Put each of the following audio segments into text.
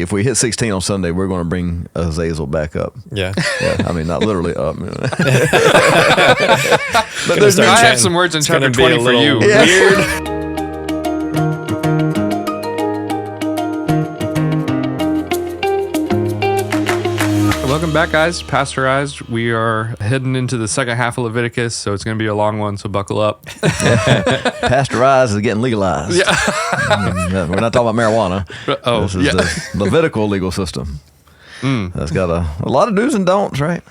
if we hit 16 on Sunday, we're going to bring Azazel back up. Yeah. Yeah, I mean, not literally up. But I have some words in chapter 20 for you. Weird. Welcome back, guys. Pastorized. We are heading into the second half of Leviticus, so it's going to be a long one, so buckle up. Pasteurized is getting legalized. Yeah. We're not talking about marijuana. Oh, This is the Levitical legal system. That's got a lot of do's and don'ts, right?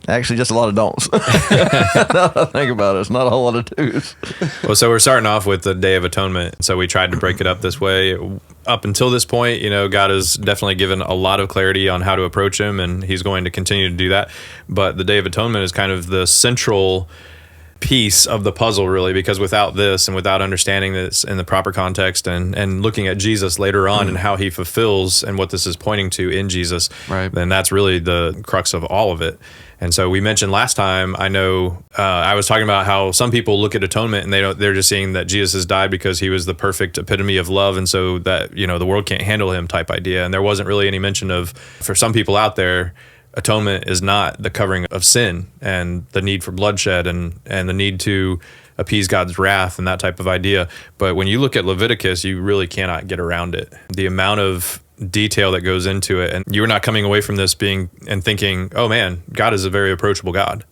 Actually, just a lot of don'ts. Now that I think about it, it's not a whole lot of do's. Well, so we're starting off with the Day of Atonement. So we tried to break it up this way. Up until this point, God has definitely given a lot of clarity on how to approach him, and he's going to continue to do that. But the Day of Atonement is kind of the central piece of the puzzle, really, because without this and without understanding this in the proper context and looking at Jesus later on and how he fulfills and what this is pointing to in Jesus, right, then that's really the crux of all of it. And so we mentioned last time, I know I was talking about how some people look at atonement and they're just seeing that Jesus has died because he was the perfect epitome of love, and so that the world can't handle him type idea. And there wasn't really any mention of, for some people out there, atonement is not the covering of sin and the need for bloodshed and the need to appease God's wrath and that type of idea. But when you look at Leviticus, you really cannot get around it. The amount of detail that goes into it, and you're not coming away from this thinking, oh man, God is a very approachable God.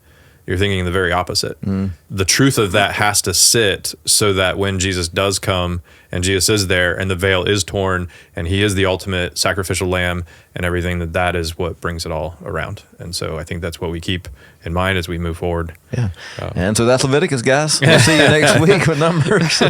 You're thinking the very opposite. The truth of that has to sit so that when Jesus does come and Jesus is there and the veil is torn and he is the ultimate sacrificial lamb and everything, that is what brings it all around. And so I think that's what we keep in mind as we move forward. Yeah. And so that's Leviticus, guys. We'll see you next week with Numbers.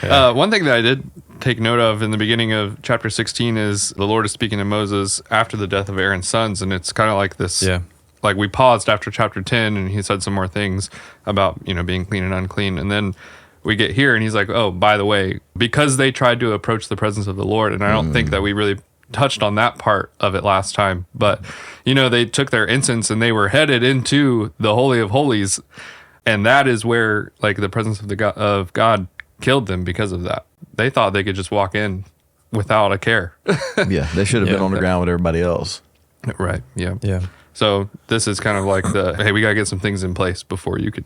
One thing that I did take note of in the beginning of chapter 16 is the Lord is speaking to Moses after the death of Aaron's sons, and it's kind of like this. Yeah. Like we paused after chapter 10 and he said some more things about, being clean and unclean. And then we get here and he's like, oh, by the way, because they tried to approach the presence of the Lord. And I don't think that we really touched on that part of it last time. But, they took their incense and they were headed into the Holy of Holies. And that is where like the presence of God killed them because of that. They thought they could just walk in without a care. Yeah, they should have been on the ground with everybody else. Right. Yeah. Yeah. So this is kind of like hey, we got to get some things in place before you could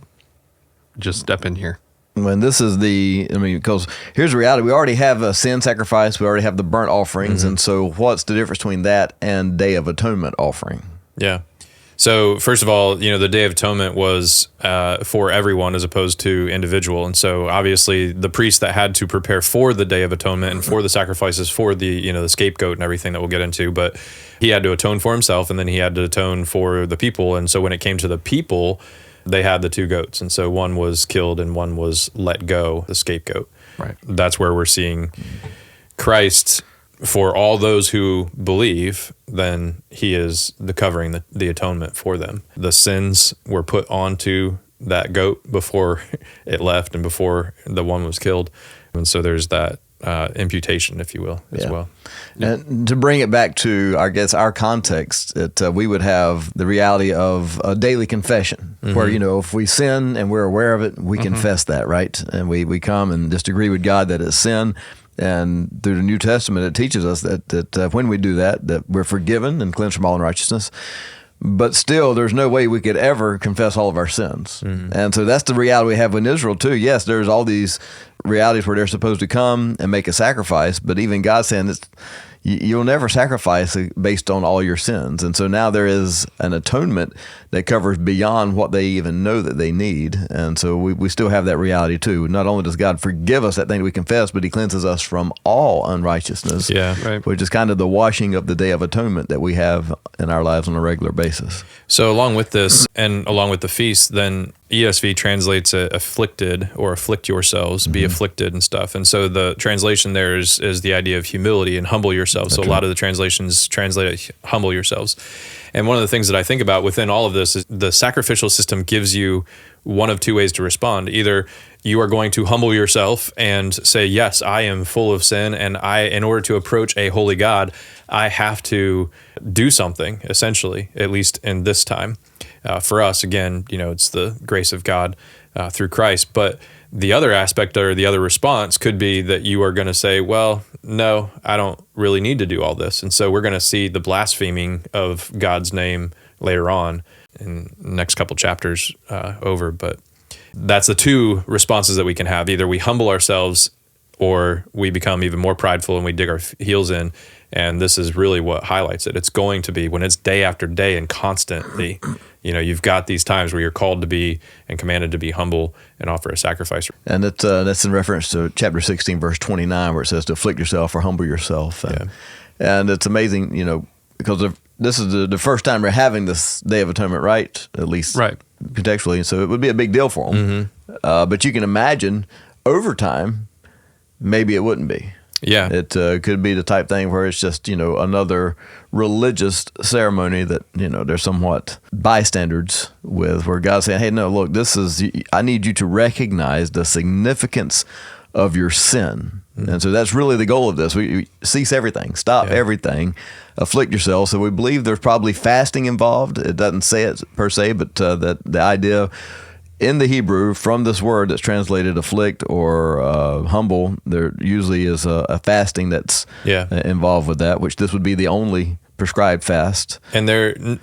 just step in here. When this is because here's the reality. We already have a sin sacrifice. We already have the burnt offerings. And so what's the difference between that and Day of Atonement offering? Yeah. So first of all, the Day of Atonement was for everyone as opposed to individual. And so obviously the priest that had to prepare for the Day of Atonement and for the sacrifices for the, the scapegoat and everything that we'll get into, but he had to atone for himself and then he had to atone for the people. And so when it came to the people, they had the two goats. And so one was killed and one was let go, the scapegoat. Right. That's where we're seeing Christ. For all those who believe, then he is the covering, the atonement for them. The sins were put onto that goat before it left and before the one was killed. And so there's that imputation, if you will, as well. And to bring it back to, I guess, our context, that we would have the reality of a daily confession where, if we sin and we're aware of it, we confess that, right? And we come and just agree with God that it's sin. And through the New Testament, it teaches us that when we do that we're forgiven and cleansed from all unrighteousness. But still, there's no way we could ever confess all of our sins. And so that's the reality we have in Israel, too. Yes, there's all these realities where they're supposed to come and make a sacrifice, but even God saying you'll never sacrifice based on all your sins. And so now there is an atonement that covers beyond what they even know that they need. And so we still have that reality too. Not only does God forgive us that thing we confess, but he cleanses us from all unrighteousness, right. Which is kind of the washing of the Day of Atonement that we have in our lives on a regular basis. So along with this and along with the feast, then ESV translates afflicted or afflict yourselves, be afflicted and stuff. And so the translation there is the idea of humility and humble yourselves. So a lot of the translations translate humble yourselves. And one of the things that I think about within all of this is the sacrificial system gives you one of two ways to respond. Either you are going to humble yourself and say, yes, I am full of sin, and in order to approach a holy God, I have to do something, essentially, at least in this time. For us, again, it's the grace of God through Christ. But the other aspect or the other response could be that you are going to say, well, no, I don't really need to do all this. And so we're going to see the blaspheming of God's name later on in the next couple chapters over. But that's the two responses that we can have. Either we humble ourselves or we become even more prideful and we dig our heels in. And this is really what highlights it. It's going to be when it's day after day and constantly, you've got these times where you're called to be and commanded to be humble and offer a sacrifice. And that's in reference to chapter 16, verse 29, where it says to afflict yourself or humble yourself. And it's amazing, because this is the first time we're having this Day of Atonement, right? At least contextually. So it would be a big deal for them. Mm-hmm. But you can imagine over time, maybe it wouldn't be. Yeah. It could be the type thing where it's just, another religious ceremony that, they're somewhat bystanders with, where God's saying, hey, no, look, I need you to recognize the significance of your sin. Mm-hmm. And so that's really the goal of this. We cease everything, stop everything, afflict yourself. So we believe there's probably fasting involved. It doesn't say it per se, but that the idea in the Hebrew, from this word that's translated afflict or humble, there usually is a fasting that's involved with that, which this would be the only prescribed fast. And in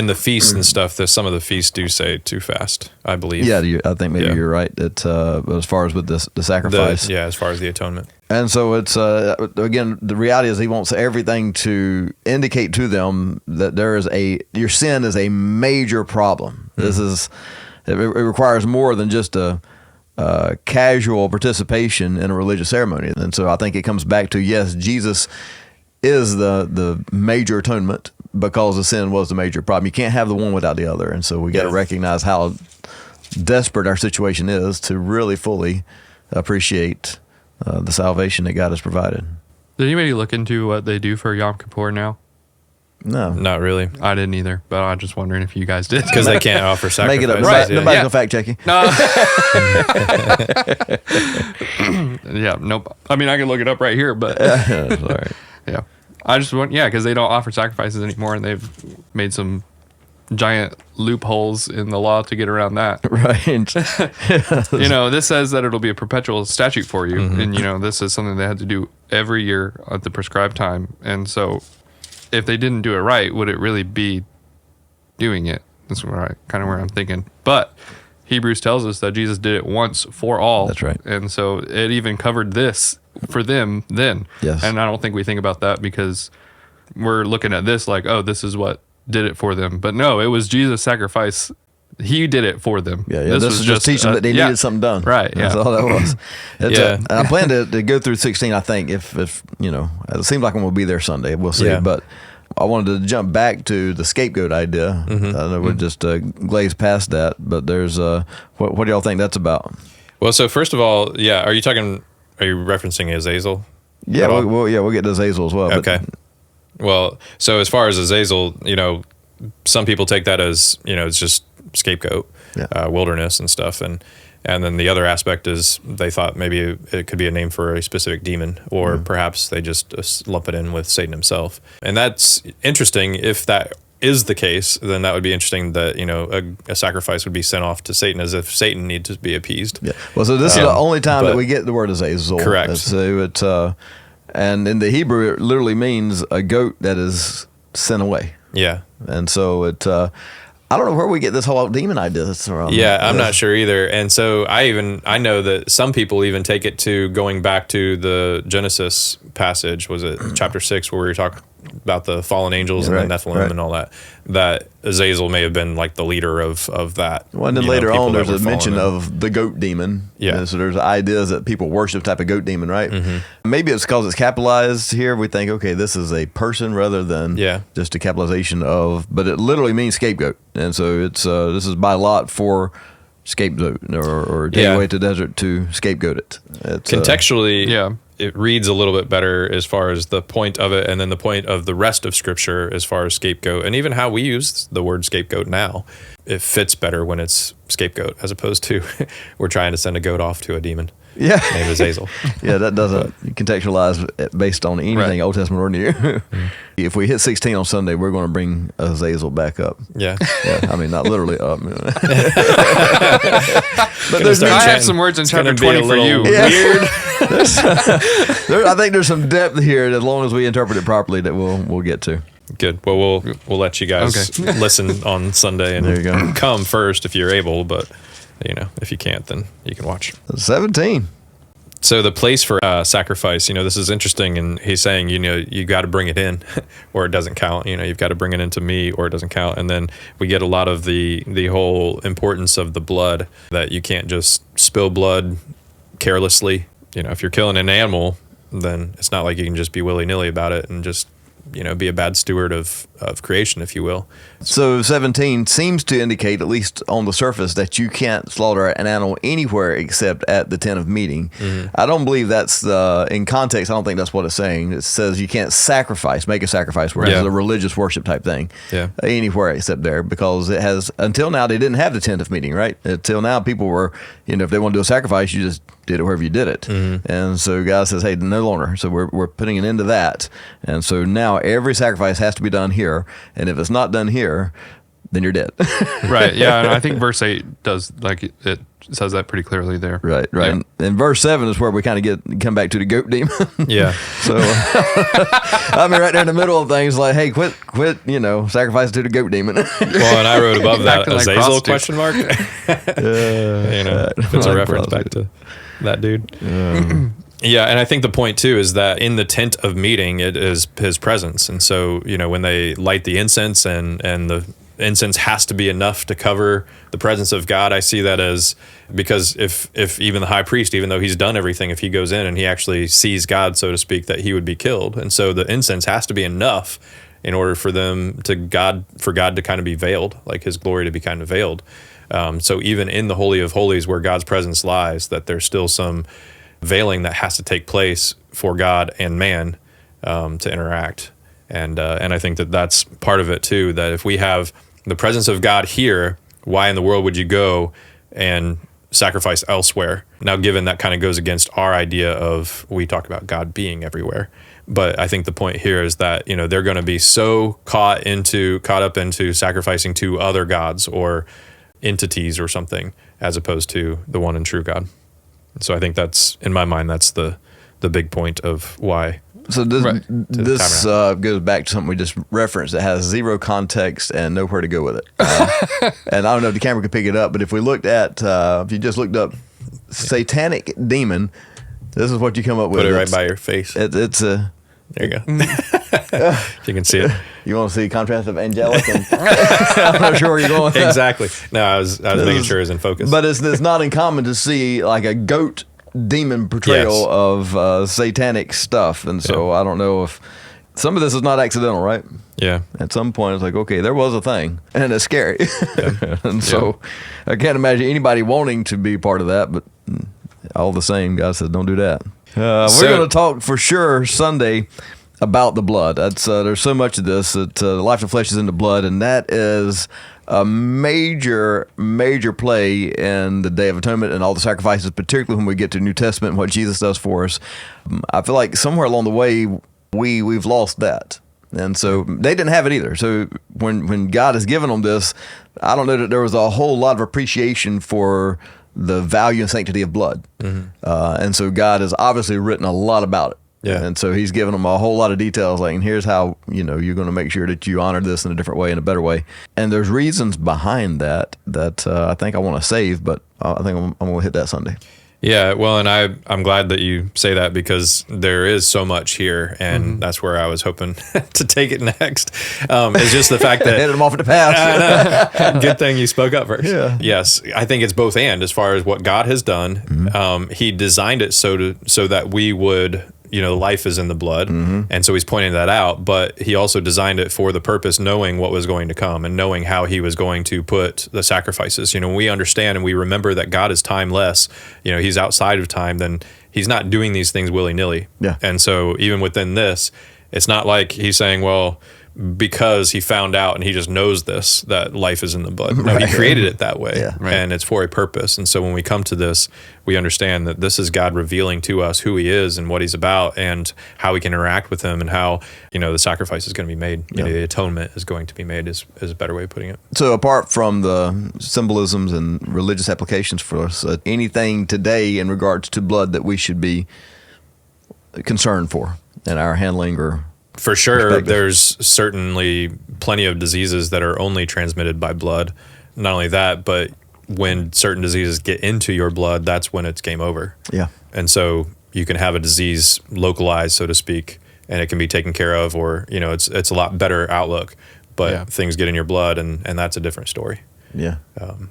the feasts and stuff, some of the feasts do say to fast, I believe. Yeah, I think maybe you're right. As far as with the sacrifice. As far as the atonement. And so it's, again, the reality is he wants everything to indicate to them that your sin is a major problem. Mm-hmm. It requires more than just a casual participation in a religious ceremony. And so I think it comes back to, yes, Jesus is the major atonement because the sin was the major problem. You can't have the one without the other. And so we got to recognize how desperate our situation is to really fully appreciate the salvation that God has provided. Did anybody look into what they do for Yom Kippur now? No. Not really. I didn't either, but I'm just wondering if you guys did. Because they can't offer sacrifice. Make it up. Right. Nobody's going to fact check you. No. Yeah, nope. I mean, I can look it up right here, but... Sorry. Yeah. I just want... Yeah, because they don't offer sacrifices anymore, and they've made some giant loopholes in the law to get around that. Right. This says that it'll be a perpetual statute for you, and, this is something they had to do every year at the prescribed time, and so... If they didn't do it right, would it really be doing it? That's where I'm thinking. But Hebrews tells us that Jesus did it once for all. That's right. And so it even covered this for them then. Yes. And I don't think we think about that because we're looking at this like, oh, this is what did it for them. But no, it was Jesus' sacrifice. He did it for them. Yeah. This was just teaching them that they needed something done. Right. That's all that was. I plan to go through 16, I think, if it seems like I'm going to be there Sunday. We'll see. Yeah. But I wanted to jump back to the scapegoat idea. Mm-hmm. I know we just glazed past that, but there's what do y'all think that's about? Well, so first of all, are you referencing Azazel? Yeah, we'll get to Azazel as well. Okay. Well, so as far as Azazel, some people take that as, it's just scapegoat, wilderness and stuff. And then the other aspect is they thought maybe it could be a name for a specific demon, or perhaps they just lump it in with Satan himself. And that's interesting. If that is the case, then that would be interesting that, a sacrifice would be sent off to Satan as if Satan needs to be appeased. Yeah. Well, so this is the only time that we get the word Azazel. Correct. So and in the Hebrew, it literally means a goat that is sent away. Yeah. And so I don't know where we get this whole demon idea from. Yeah, I'm not sure either. And so I know that some people even take it to going back to the Genesis passage. Was it chapter 6 where we were talking about the fallen angels and the Nephilim and all that? That Azazel may have been like the leader of that. Well, and then later on, there's a mention of the goat demon. Yeah. And so there's ideas that people worship type of goat demon, right? Mm-hmm. Maybe it's because it's capitalized here. We think, okay, this is a person rather than just a capitalization of, but it literally means scapegoat. And so it's this is by lot for scapegoat or take away to the desert to scapegoat it. It's, contextually, it reads a little bit better as far as the point of it, and then the point of the rest of Scripture as far as scapegoat, and even how we use the word scapegoat now. It fits better when it's scapegoat as opposed to we're trying to send a goat off to a demon. Yeah. named Azazel. Yeah, that doesn't contextualize it based on anything Right. Old Testament or New. If we hit 16 on Sunday, we're going to bring Azazel back up. Yeah. Yeah, I mean, not literally up. But I have some words in chapter 20 for you. Yeah. I think there's some depth here, as long as we interpret it properly, that we'll get to. Good. Well, we'll let you guys listen on Sunday and There you go. come first if you're able, but if you can't, then you can watch. 17. So the place for sacrifice, this is interesting, and he's saying, you got to bring it in, or it doesn't count. You've got to bring it into me, or it doesn't count. And then we get a lot of the whole importance of the blood, that you can't just spill blood carelessly. If you're killing an animal, then it's not like you can just be willy-nilly about it and just be a bad steward of creation, if you will. So 17 seems to indicate, at least on the surface, that you can't slaughter an animal anywhere except at the tent of meeting. I don't believe that's in context. I don't think that's what it's saying. It says you can't make a sacrifice, whereas it's a religious worship type thing. Anywhere except there, because it has, until now, they didn't have the tent of meeting, right? Until now, people were, if they want to do a sacrifice, you just did it wherever you did it. And so God says, hey, no longer. So we're putting an end to that. And so now every sacrifice has to be done here. And if it's not done here, then you're dead. Right. Yeah. And I think verse 8 does, it says that pretty clearly there. Right. Yeah. And verse 7 is where we kind of come back to the goat demon. Yeah. So I mean, right there in the middle of things, like, hey, quit, sacrificing to the goat demon. Well, and I wrote above that Acting like Azazel prostitutes. question mark. If it's a reference back to that dude. Yeah, and I think the point too is that in the tent of meeting, it is his presence. And so, when they light the incense and the incense has to be enough to cover the presence of God, I see that as, because if even the high priest, even though he's done everything, if he goes in and he actually sees God, so to speak, that he would be killed. And so the incense has to be enough in order for God to kind of be veiled, like his glory to be kind of veiled. So even in the Holy of Holies, where God's presence lies, that there's still some veiling that has to take place for God and man to interact. And I think that's part of it too, that if we have the presence of God here, why in the world would you go and sacrifice elsewhere? Now, given that kind of goes against our idea of, we talk about God being everywhere. But I think the point here is that, they're going to be so caught up into sacrificing to other gods or entities or something, as opposed to the one and true God. So I think that's, in my mind, that's the big point of why. So this goes back to something we just referenced that has zero context and nowhere to go with it. And I don't know if the camera could pick it up, but if we looked at, if you just looked up satanic demon, this is what you come up with. Put it right by your face. It's a... There you go. If you can see it. You want to see contrast of angelic and I'm not sure where you're going. Exactly. No, I was making sure it was in focus. But it's not uncommon to see like a goat demon portrayal of satanic stuff. And so I don't know if some of this is not accidental, right? Yeah. At some point it's like, okay, there was a thing and it's scary. And so I can't imagine anybody wanting to be part of that, but all the same, God says, don't do that. We're going to talk for sure Sunday about the blood. That's there's so much of this that the life of flesh is in the blood, and that is a major play in the Day of Atonement and all the sacrifices, particularly when we get to the New Testament and what Jesus does for us. I feel like somewhere along the way we've lost that. And so they didn't have it either. So when God has given them this, I don't know that there was a whole lot of appreciation for the value and sanctity of blood. And so God has obviously written a lot about it. Yeah. And so he's given them a whole lot of details, like, and here's how, you're going to make sure that you honor this in a different way, in a better way. And there's reasons behind that I think I want to save, but I think I'm going to hit that Sunday. Yeah, well, and I'm glad that you say that, because there is so much here, and that's where I was hoping to take it next. It's just the fact that headed them off at the pass. Good thing you spoke up first. Yeah. Yes, I think it's both and. As far as what God has done, He designed it so that we would. Life is in the blood. And so he's pointing that out, but he also designed it for the purpose, knowing what was going to come and knowing how he was going to put the sacrifices. When we understand and we remember that God is timeless, he's outside of time, then he's not doing these things willy-nilly. Yeah. And so even within this, it's not like he's saying, well, because he found out and he just knows this, that life is in the blood. No, he created it that way, and it's for a purpose. And so when we come to this, we understand that this is God revealing to us who he is and what he's about and how we can interact with him and how, the sacrifice is going to be made. The atonement is going to be made is a better way of putting it. So apart from the symbolisms and religious applications for us, anything today in regards to blood that we should be concerned for in our handling or... For sure, there's certainly plenty of diseases that are only transmitted by blood. Not only that, but when certain diseases get into your blood, that's when it's game over. Yeah. And so you can have a disease localized, so to speak, and it can be taken care of, or, it's a lot better outlook. But things get in your blood, and that's a different story. Yeah.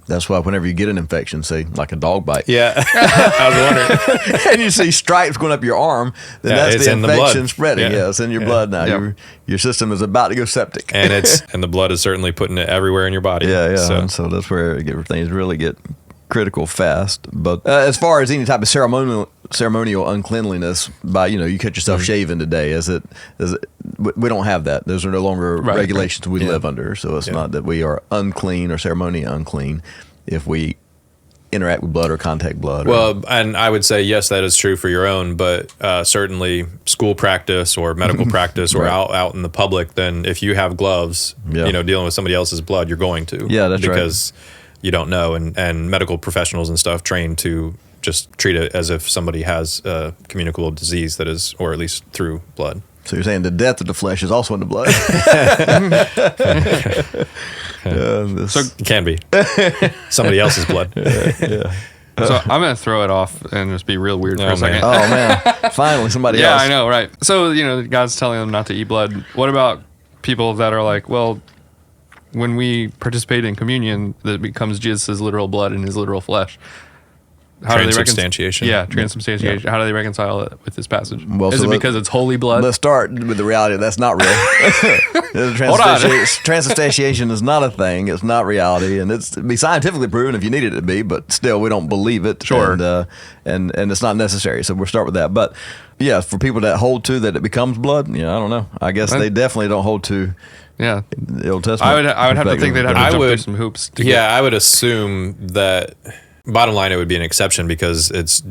That's why whenever you get an infection, say like a dog bite. Yeah. I was wondering. And you see stripes going up your arm, then that's the infection spreading. Yeah, it's in your blood now. Yep. Your system is about to go septic. And and the blood is certainly putting it everywhere in your body. Yeah. So that's where things really get critical fast. But as far as any type of ceremonial uncleanliness, by you cut yourself shaving today, we don't have that. Those are no longer regulations we live under. So it's not that we are unclean or ceremonially unclean if we interact with blood or contact blood. Well, and I would say yes, that is true for your own, but certainly school practice or medical practice or out in the public, then if you have gloves, dealing with somebody else's blood, you're going to. Yeah, that's right. Because you don't know, and medical professionals and stuff trained to just treat it as if somebody has a communicable disease that is, or at least through blood. So you're saying the death of the flesh is also in the blood? So it can be somebody else's blood. So I'm going to throw it off and just be real weird for a second. Oh, man. Finally, somebody else. Yeah, I know, right. So, God's telling them not to eat blood. What about people that are like, well, when we participate in communion, that becomes Jesus' literal blood and his literal flesh? Transubstantiation. Transubstantiation. Yeah. How do they reconcile it with this passage? Well, is it because it's holy blood? Let's start with the reality that's not real. Transubstantiation is not a thing. It's not reality, and it'd be scientifically proven if you needed it to be, but still, we don't believe it. Sure. And it's not necessary. So we'll start with that. But yeah, for people that hold to that it becomes blood, I don't know. I guess they definitely don't hold to. Yeah, the Old Testament. I would have to think they'd have to jump through some hoops. I would assume that. Bottom line, it would be an exception because it's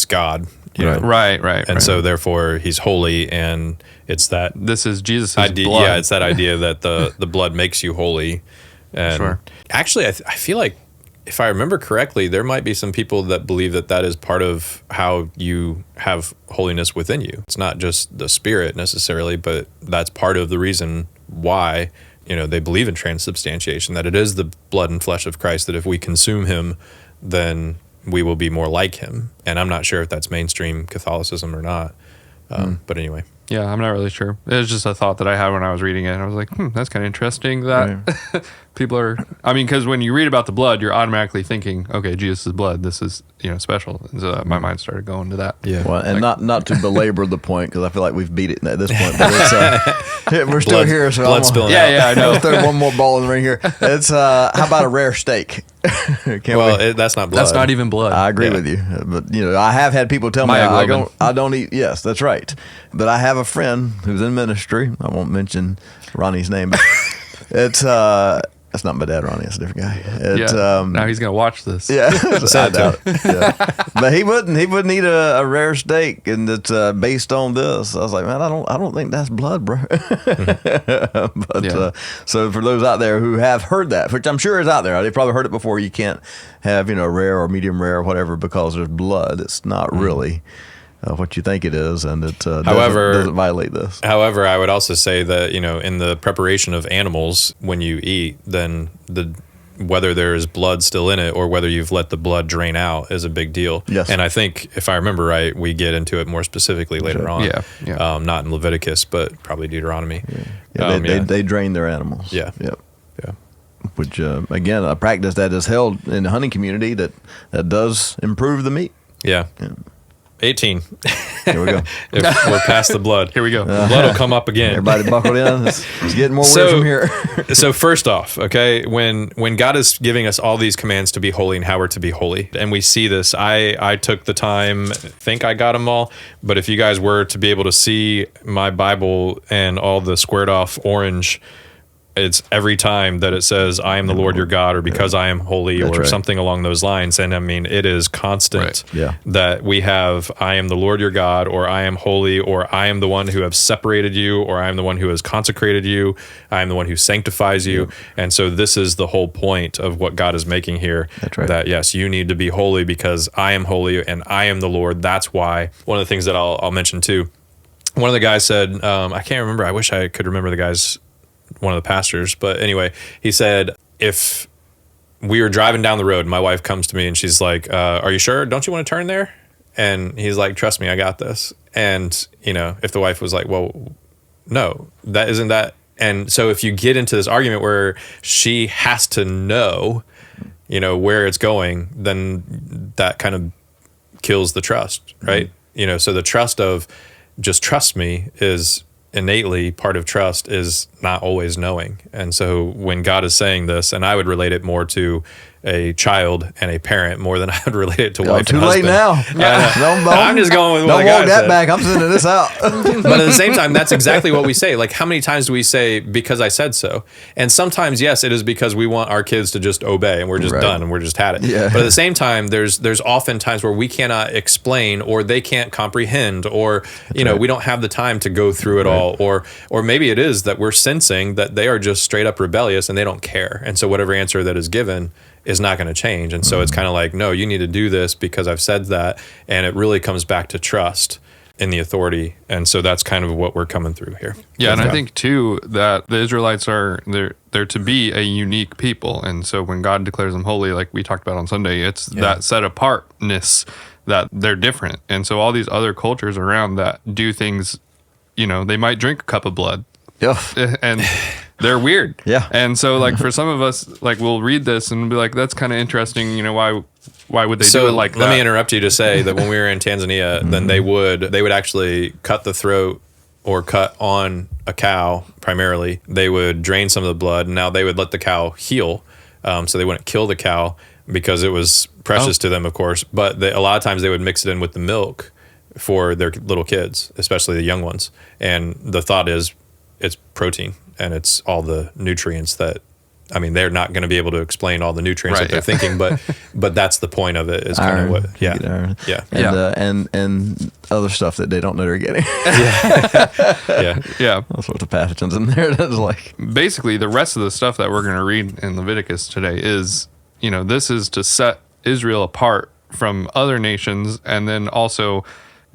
God, right, and so therefore He's holy, and it's that this is Jesus' idea. blood. Yeah, it's that idea that the blood makes you holy. And actually, I feel like if I remember correctly, there might be some people that believe that is part of how you have holiness within you. It's not just the Spirit necessarily, but that's part of the reason why they believe in transubstantiation. That it is the blood and flesh of Christ. That if we consume Him, then we will be more like Him. And I'm not sure if that's mainstream Catholicism or not. But anyway. Yeah, I'm not really sure. It was just a thought that I had when I was reading it. I was like, that's kind of interesting that people are... I mean, because when you read about the blood, you're automatically thinking, okay, Jesus' blood, this is, special. And so my mind started going to that. Yeah. Well, and not to belabor the point, because I feel like we've beat it at this point, but it's, we're still here. So blood spilling out. Yeah, I know. Let's throw one more ball in the ring here. It's, how about a rare steak? That's not blood. That's not even blood. I agree with you. But, I have had people tell me I don't eat. Yes, that's right. But I have a friend who's in ministry. I won't mention Ronnie's name, but it's that's not my dad, Ronnie. It's a different guy. Now he's gonna watch this. Yeah, I doubt it. Yeah. But he wouldn't eat a rare steak, and it's based on this. I was like, man, I don't think that's blood, bro. But so for those out there who have heard that, which I'm sure is out there, they probably heard it before. You can't have rare or medium rare or whatever because there's blood. It's not really. What you think it is, and it doesn't violate this. However, I would also say that in the preparation of animals, when you eat, then whether there is blood still in it or whether you've let the blood drain out is a big deal. Yes. And I think if I remember right, we get into it more specifically later on. Yeah. Not in Leviticus, but probably Deuteronomy. They drain their animals. Yeah. Yep. Yeah. Which again, a practice that is held in the hunting community that does improve the meat. Yeah. 18. Here we go. If we're past the blood. Here we go. The blood will come up again. Everybody buckled in. It's getting more weird from here. So first off, okay, when God is giving us all these commands to be holy and how we're to be holy, and we see this, I took the time, think I got them all, but if you guys were to be able to see my Bible and all the squared off orange, it's every time that it says, I am the Lord your God, or because I am holy, or something along those lines. And I mean, it is constant that we have, I am the Lord your God, or I am holy, or I am the one who have separated you, or I am the one who has consecrated you. I am the one who sanctifies you. And so this is the whole point of what God is making here. That's right. That yes, you need to be holy because I am holy and I am the Lord. That's why. One of the things that I'll mention too, one of the guys said, I can't remember, I wish I could remember the guy's, one of the pastors, but anyway, he said, if we were driving down the road and my wife comes to me and she's like, are you sure? Don't you want to turn there? And he's like, trust me, I got this. And, you know, if the wife was like, well, no, that isn't that. And so if you get into this argument where she has to know, you know, where it's going, then that kind of kills the trust, right? You know, so the trust of just trust me is innately part of trust is not always knowing. And so when God is saying this, and I would relate it more to a child and a parent more than I would relate it to wife and husband. Too late now. I'm just going with what don't the guy walk that said. back. I'm sending this out. But at the same time, that's exactly what we say. Like, how many times do we say, because I said so? And sometimes, yes, it is because we want our kids to just obey and we're just done and we're just had it. Yeah. But at the same time, there's often times where we cannot explain or they can't comprehend or, you know, we don't have the time to go through it all. Or maybe it is that we're sensing that they are just straight up rebellious and they don't care. And so whatever answer that is given is not going to change. And so it's kind of like, no, you need to do this because I've said that. And it really comes back to trust in the authority. And so that's kind of what we're coming through here. Yeah, and I think too that the Israelites are they're to be a unique people. And so when God declares them holy, like we talked about on Sunday, it's that set apartness that they're different. And so all these other cultures around that do things, you know, they might drink a cup of blood. And they're weird. Yeah. And so like for some of us, like we'll read this and be like, that's kind of interesting, you know, why would they do it like that? Let me interrupt you to say that when we were in Tanzania, then they would actually cut the throat or cut on a cow primarily. They would drain some of the blood, and now they would let the cow heal, so they wouldn't kill the cow because it was precious to them, of course. But a lot of times they would mix it in with the milk for their little kids, especially the young ones. And the thought is it's protein and it's all the nutrients that, I mean, they're not going to be able to explain all the nutrients that they're thinking, but that's the point of it is kind of what, and other stuff that they don't know they're getting. All sorts of pathogens in there. That's like basically the rest of the stuff that we're going to read in Leviticus today is, you know, this is to set Israel apart from other nations, and then also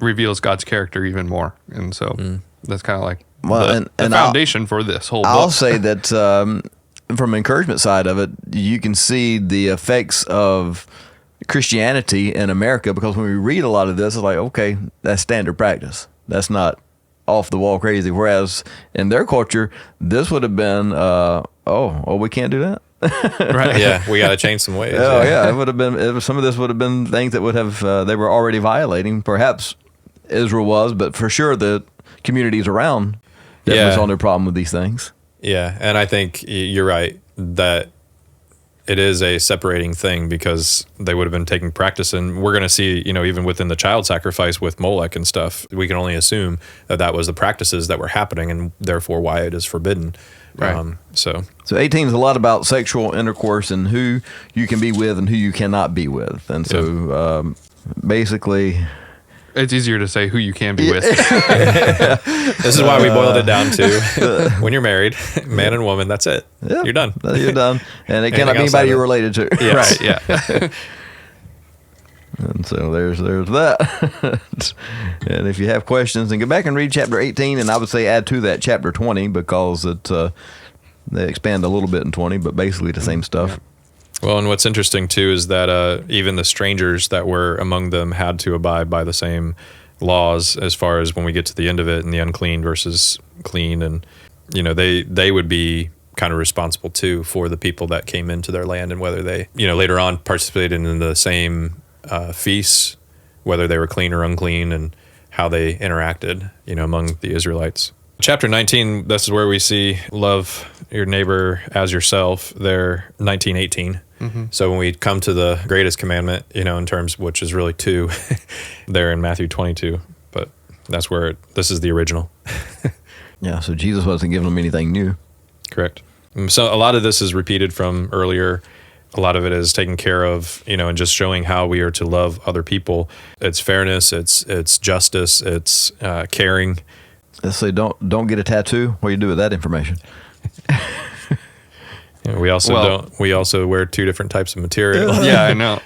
reveals God's character even more. And so that's kind of like the foundation for this whole book. I'll say that from an encouragement side of it, you can see the effects of Christianity in America, because when we read a lot of this, it's like, okay, that's standard practice. That's not off the wall crazy. Whereas in their culture, this would have been, we can't do that. Right. Yeah, we got to change some ways. It would have been. Some of this would have been things that would have they were already violating. Perhaps Israel was, but for sure the communities around that was on their problem with these things. Yeah, and I think you're right that it is a separating thing because they would have been taking practice, and we're going to see, you know, even within the child sacrifice with Molech and stuff, we can only assume that was the practices that were happening, and therefore why it is forbidden. Right. So 18 is a lot about sexual intercourse and who you can be with and who you cannot be with, and so basically. It's easier to say who you can be with. This is why we boiled it down to when you're married, man and woman, that's it. Yeah, you're done. You're done. And it cannot be anybody you're related to. Yes. Right, yeah. And so there's that. And if you have questions, then go back and read chapter 18, and I would say add to that chapter 20, because they expand a little bit in 20, but basically the same stuff. Well, and what's interesting too is that even the strangers that were among them had to abide by the same laws as far as when we get to the end of it, and the unclean versus clean, and you know they would be kind of responsible too for the people that came into their land, and whether they, you know, later on participated in the same feasts whether they were clean or unclean, and how they interacted, among the Israelites. Chapter 19, this is where we see love your neighbor as yourself. There, 19:18. So when we come to the greatest commandment, in terms, which is really 2, there in Matthew 22, but that's where this is the original. Yeah, so Jesus wasn't giving them anything new. Correct. So a lot of this is repeated from earlier. A lot of it is taken care of, and just showing how we are to love other people. It's fairness, it's justice, it's caring. Let's say don't get a tattoo. What do you do with that information? We also wear 2 different types of material. Yeah, I know.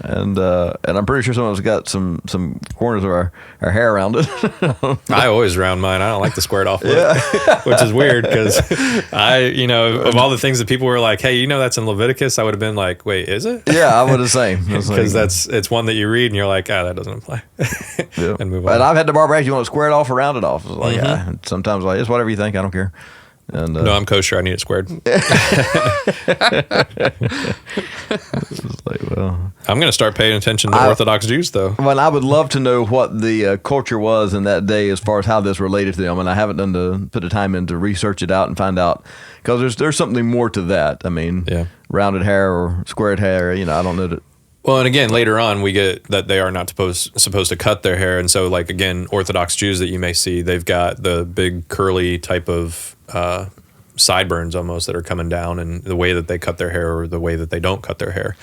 And I'm pretty sure some of us got some corners of our hair around it. I always round mine. I don't like the squared off look, which is weird because of all the things that people were like, hey, that's in Leviticus, I would have been like, wait, is it? Yeah, I would have same. Because it's one that you read and you're like, that doesn't apply. Yeah. And move on. But I've had the barber ask, you want to square it off or round it off? It's like, sometimes like, it's whatever you think, I don't care. And, no, I'm kosher. I need it squared. It's like, well, I'm going to start paying attention to Orthodox Jews, though. Well, I would love to know what the culture was in that day as far as how this related to them, and I haven't put the time in to research it out and find out, because there's something more to that. I mean, rounded hair or squared hair, I don't know that. Well, and again, later on, we get that they are not supposed to cut their hair. And so, like, again, Orthodox Jews that you may see, they've got the big curly type of sideburns almost that are coming down, and the way that they cut their hair or the way that they don't cut their hair,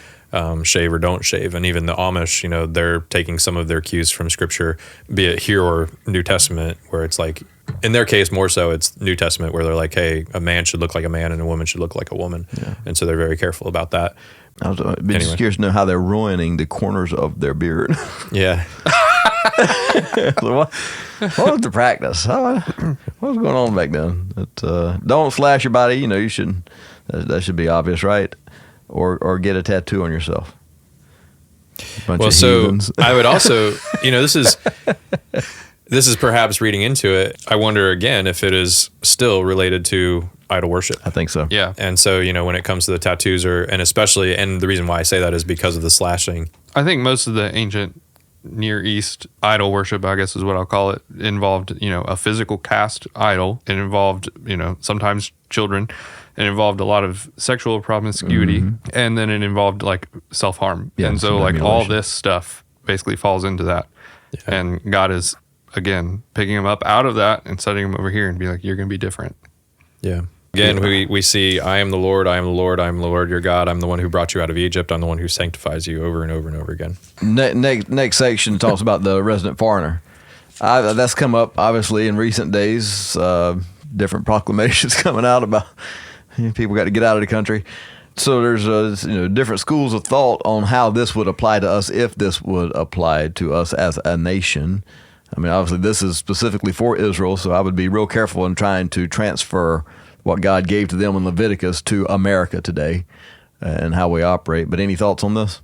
shave or don't shave. And even the Amish, they're taking some of their cues from Scripture, be it here or New Testament, where it's like, in their case, more so, it's New Testament, where they're like, hey, a man should look like a man and a woman should look like a woman. Yeah. And so they're very careful about that. I was just curious to know how they're ruining the corners of their beard. Yeah. What was the practice? What was going on back then? Don't slash your body. You shouldn't. That should be obvious, right? Or get a tattoo on yourself. Bunch of heathens. I would also, this is perhaps reading into it. I wonder again if it is still related to idol worship. I think so. Yeah. And so, when it comes to the tattoos, and the reason why I say that is because of the slashing. I think most of the ancient Near East idol worship, I guess is what I'll call it, involved, a physical cast idol. It involved, sometimes children. It involved a lot of sexual promiscuity, and then it involved like self-harm. Yeah, and so like all this stuff basically falls into that. Yeah. And God is, again, picking him up out of that and setting him over here and be like, you're going to be different. Yeah. Again, we see, I am the Lord, I am the Lord, I am the Lord your God. I'm the one who brought you out of Egypt. I'm the one who sanctifies you over and over and over again. Next section talks about the resident foreigner. That's come up, obviously, in recent days. Different proclamations coming out about people got to get out of the country. So there's different schools of thought on how this would apply to us, if this would apply to us as a nation. I mean, obviously, this is specifically for Israel, so I would be real careful in trying to transfer what God gave to them in Leviticus to America today and how we operate. But any thoughts on this?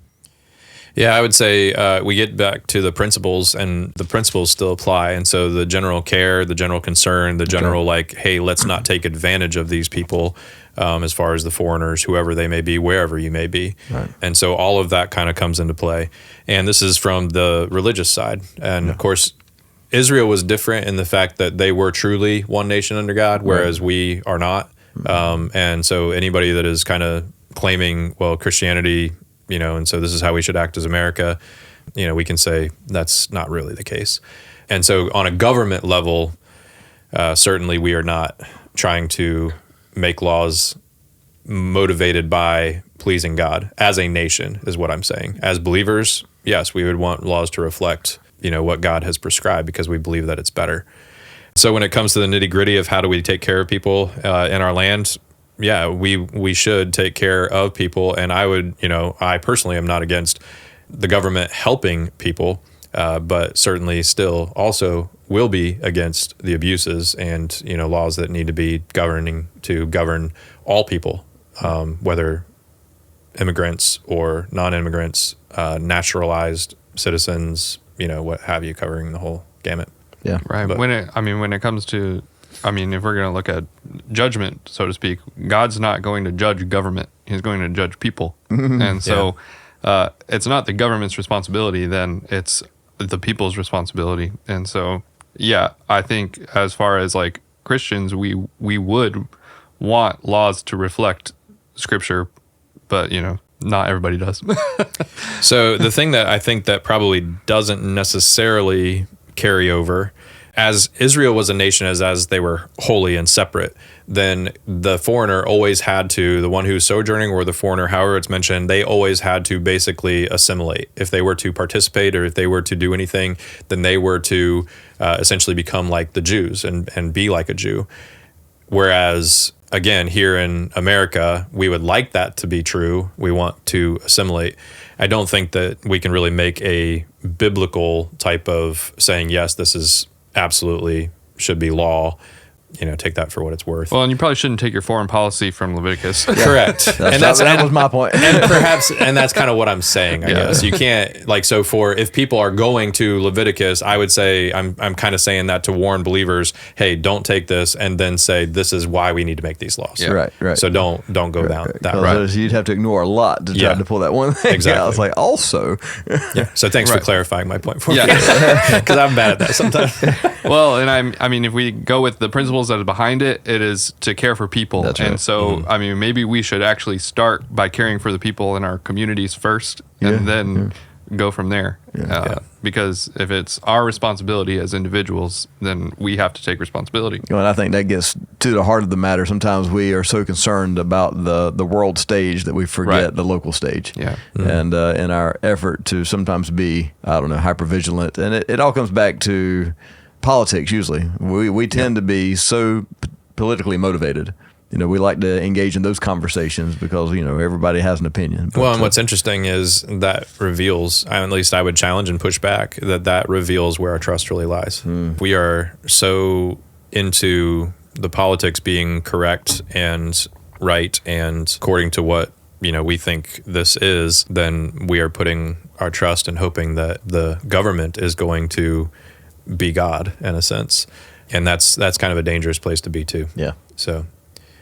Yeah, I would say we get back to the principles, and the principles still apply. And so the general care, the general concern, the general like, hey, let's not take advantage of these people as far as the foreigners, whoever they may be, wherever you may be. Right. And so all of that kind of comes into play. And this is from the religious side. And of course, Israel was different in the fact that they were truly one nation under God, whereas we are not. And so anybody that is kind of claiming, well, Christianity, and so this is how we should act as America, we can say that's not really the case. And so on a government level, certainly we are not trying to make laws motivated by pleasing God as a nation, is what I'm saying. As believers, yes, we would want laws to reflect what God has prescribed, because we believe that it's better. So when it comes to the nitty gritty of how do we take care of people in our land, yeah, we should take care of people. And I would, I personally am not against the government helping people, but certainly still also will be against the abuses and, laws that need to be govern all people, whether immigrants or non-immigrants, naturalized citizens, what have you, covering the whole gamut. Yeah. Right. But when it comes to, if we're going to look at judgment, so to speak, God's not going to judge government. He's going to judge people. And so it's not the government's responsibility, then it's the people's responsibility. And so, yeah, I think as far as like Christians, we would want laws to reflect Scripture, but not everybody does. So the thing that I think that probably doesn't necessarily carry over, as Israel was a nation, as they were holy and separate, then the foreigner always had to, the one who's sojourning or the foreigner, however it's mentioned, they always had to basically assimilate. If they were to participate or if they were to do anything, then they were to essentially become like the Jews and be like a Jew. Whereas, again, here in America, we would like that to be true. We want to assimilate. I don't think that we can really make a biblical type of saying, yes, this is absolutely should be law. Take that for what it's worth. Well, and you probably shouldn't take your foreign policy from Leviticus. Correct. That was my point. And that's kind of what I'm saying, I guess. You can't, if people are going to Leviticus, I would say, I'm kind of saying that to warn believers, hey, don't take this and then say, this is why we need to make these laws. Yeah. Right. So don't go down that route. You'd have to ignore a lot to try to pull that one thing exactly. out. It's like, also. Yeah. So thanks for clarifying my point for me. Because I'm bad at that sometimes. Well, and I mean, if we go with the principles that are behind it, it is to care for people. That's right. And so, I mean, maybe we should actually start by caring for the people in our communities first and then go from there. Because if it's our responsibility as individuals, then we have to take responsibility. And I think that gets to the heart of the matter. Sometimes we are so concerned about the world stage that we forget the local stage. Yeah. And in our effort to sometimes be, hypervigilant. And it all comes back to politics usually. We tend to be so politically motivated. We like to engage in those conversations because, everybody has an opinion. But, well, and what's interesting is that reveals, at least I would challenge and push back, that reveals where our trust really lies. We are so into the politics being correct and right and according to what, we think this is, then we are putting our trust and hoping that the government is going to be God in a sense. And that's kind of a dangerous place to be too. Yeah. So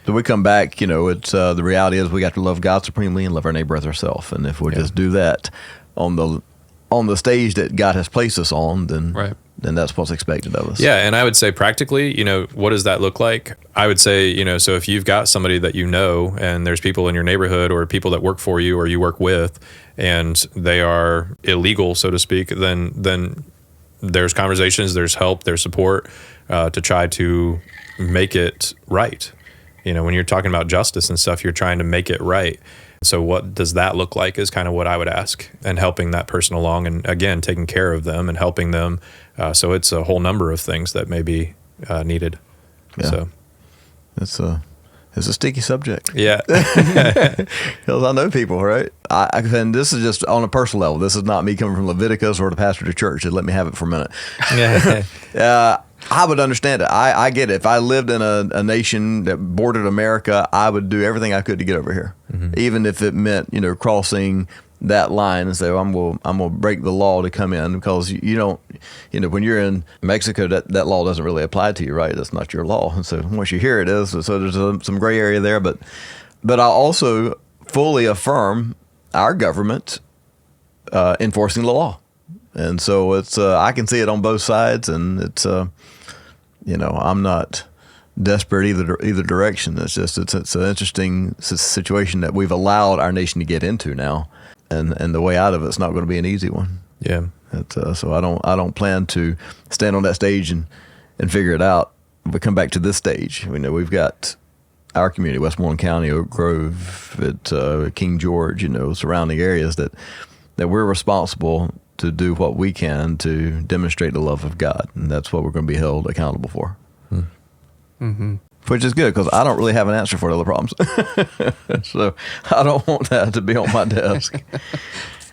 we come back, it's the reality is we got to love God supremely and love our neighbor as ourselves. And if we just do that on the stage that God has placed us on, then that's what's expected of us. Yeah, and I would say practically, what does that look like? I would say, so if you've got somebody that and there's people in your neighborhood or people that work for you or you work with, and they are illegal, so to speak, then there's conversations, there's help, there's support to try to make it right. When you're talking about justice and stuff, you're trying to make it right. So what does that look like is kind of what I would ask, and helping that person along, and again, taking care of them and helping them. So it's a whole number of things that may be needed. Yeah. So it's a sticky subject. Yeah. Because I know people, right? And this is just on a personal level. This is not me coming from Leviticus or the pastor to church. Let me have it for a minute. Yeah. I would understand it. I get it. If I lived in a nation that bordered America, I would do everything I could to get over here, even if it meant crossing that line and say, I'm gonna break the law to come in, because you don't, when you're in Mexico, that law doesn't really apply to you, right? That's not your law. And so once you hear it is, so there's some gray area there. But I also fully affirm our government enforcing the law. And so it's I can see it on both sides, and it's I'm not desperate either direction. It's just it's an interesting situation that we've allowed our nation to get into now, and the way out of it's not going to be an easy one. Yeah. So I don't plan to stand on that stage and figure it out. We come back to this stage. We've got our community, Westmoreland County, Oak Grove, at King George, surrounding areas that we're responsible to do what we can to demonstrate the love of God, and that's what we're going to be held accountable for. Which is good, because I don't really have an answer for the other problems. So I don't want that to be on my desk.